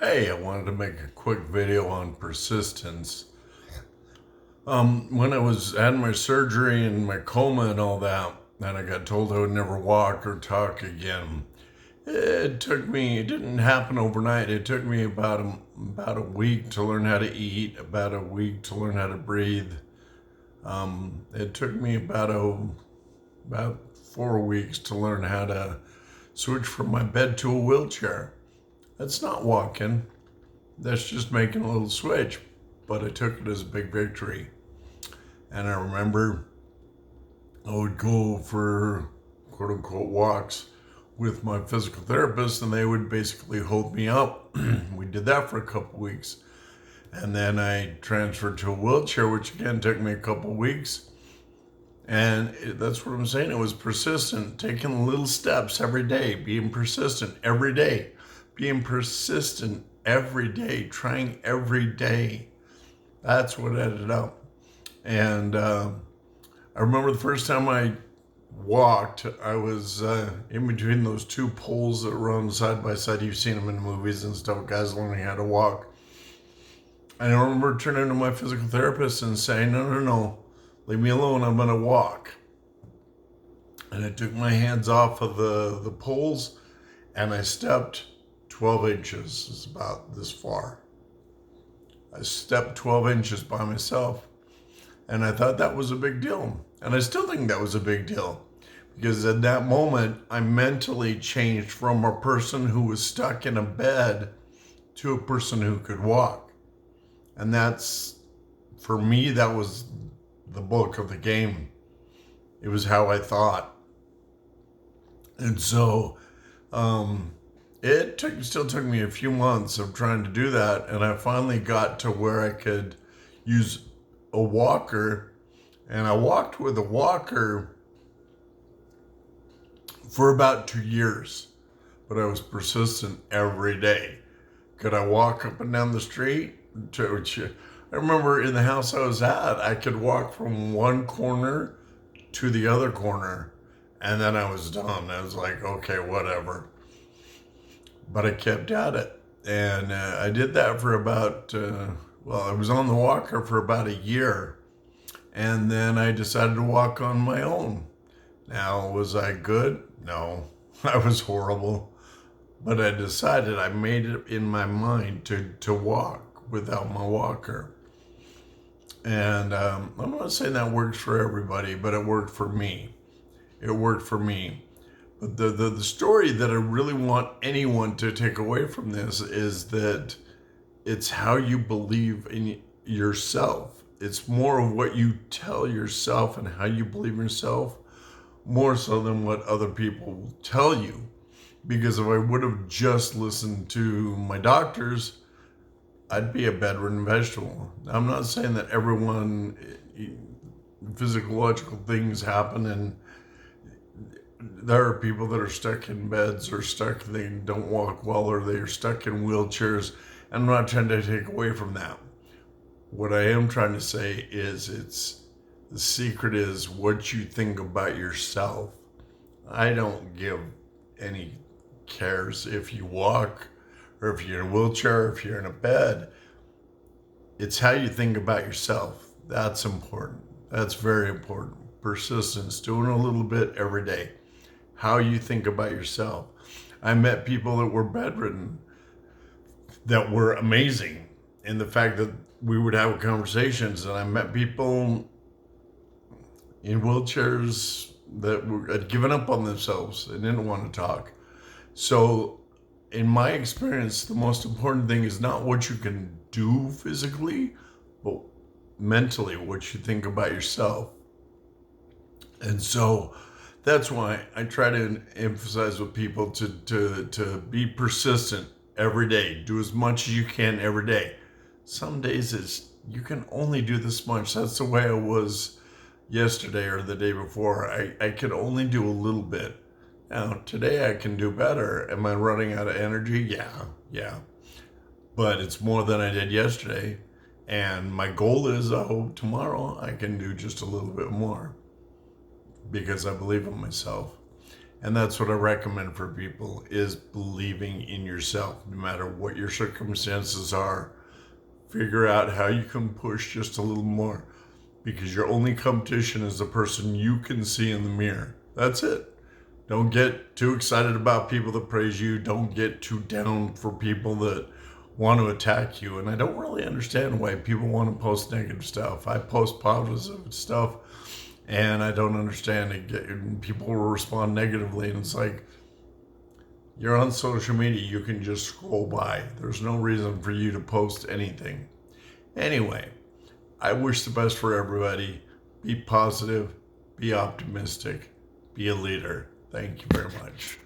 Hey, I wanted to make a quick video on persistence. When I was had my surgery and my coma and all that, and I got told I would never walk or talk again. It didn't happen overnight. It took me about a week to learn how to eat, about a week to learn how to breathe. It took me about 4 weeks to learn how to switch from my bed to a wheelchair. That's not walking. That's just making a little switch, but I took it as a big victory. And I remember I would go for quote unquote walks with my physical therapist, and they would basically hold me up. We did that for a couple weeks. And then I transferred to a wheelchair, which again took me a couple weeks. And that's what I'm saying. It was persistent, taking little steps every day, being persistent every day, being persistent every day, trying every day. That's what ended up. And I remember the first time I walked, I was in between those two poles that run side by side. You've seen them in the movies and stuff, guys learning how to walk. And I remember turning to my physical therapist and saying, no, leave me alone, I'm gonna walk. And I took my hands off of the poles and I stepped 12 inches, it's about this far. I stepped 12 inches by myself. And I thought that was a big deal. And I still think that was a big deal. Because at that moment, I mentally changed from a person who was stuck in a bed to a person who could walk. And that's, for me, that was the bulk of the game. It was how I thought. And so, still took me a few months of trying to do that. And I finally got to where I could use a walker, and I walked with a walker for about 2 years, but I was persistent every day. Could I walk up and down the street? I remember in the house I was at, I could walk from one corner to the other corner, and then I was done. I was like, okay, whatever. But I kept at it, and I did that for about I was on the walker for about a year, and then I decided to walk on my own. Now, was I good? No, I was horrible. But I decided, I made it in my mind to walk without my walker. And I'm not saying that works for everybody, but it worked for me. It worked for me. But the story that I really want anyone to take away from this is that it's how you believe in yourself. It's more of what you tell yourself and how you believe in yourself, more so than what other people will tell you. Because if I would have just listened to my doctors, I'd be a bedridden vegetable. I'm not saying that everyone, physiological things happen, and there are people that are stuck in beds or they don't walk well, or they are stuck in wheelchairs. I'm not trying to take away from that. What I am trying to say is the secret is what you think about yourself. I don't give any cares if you walk or if you're in a wheelchair or if you're in a bed. It's how you think about yourself. That's important. That's very important. Persistence, doing a little bit every day. How you think about yourself. I met people that were bedridden that were amazing in the fact that we would have conversations, and I met people in wheelchairs that had given up on themselves and didn't want to talk. So in my experience, the most important thing is not what you can do physically, but mentally, what you think about yourself. And so that's why I try to emphasize with people to be persistent every day. Do as much as you can every day. Some days you can only do this much. That's the way I was yesterday or the day before. I could only do a little bit. Now, today I can do better. Am I running out of energy? Yeah. But it's more than I did yesterday. And my goal is, I hope tomorrow I can do just a little bit more, because I believe in myself. And that's what I recommend for people, is believing in yourself. No matter what your circumstances are, figure out how you can push just a little more, because your only competition is the person you can see in the mirror. That's it. Don't get too excited about people that praise you. Don't get too down for people that want to attack you. And I don't really understand why people want to post negative stuff. I post positive stuff, and I don't understand it. People will respond negatively, and it's like, you're on social media. You can just scroll by. There's no reason for you to post anything. Anyway, I wish the best for everybody. Be positive, be optimistic, be a leader. Thank you very much.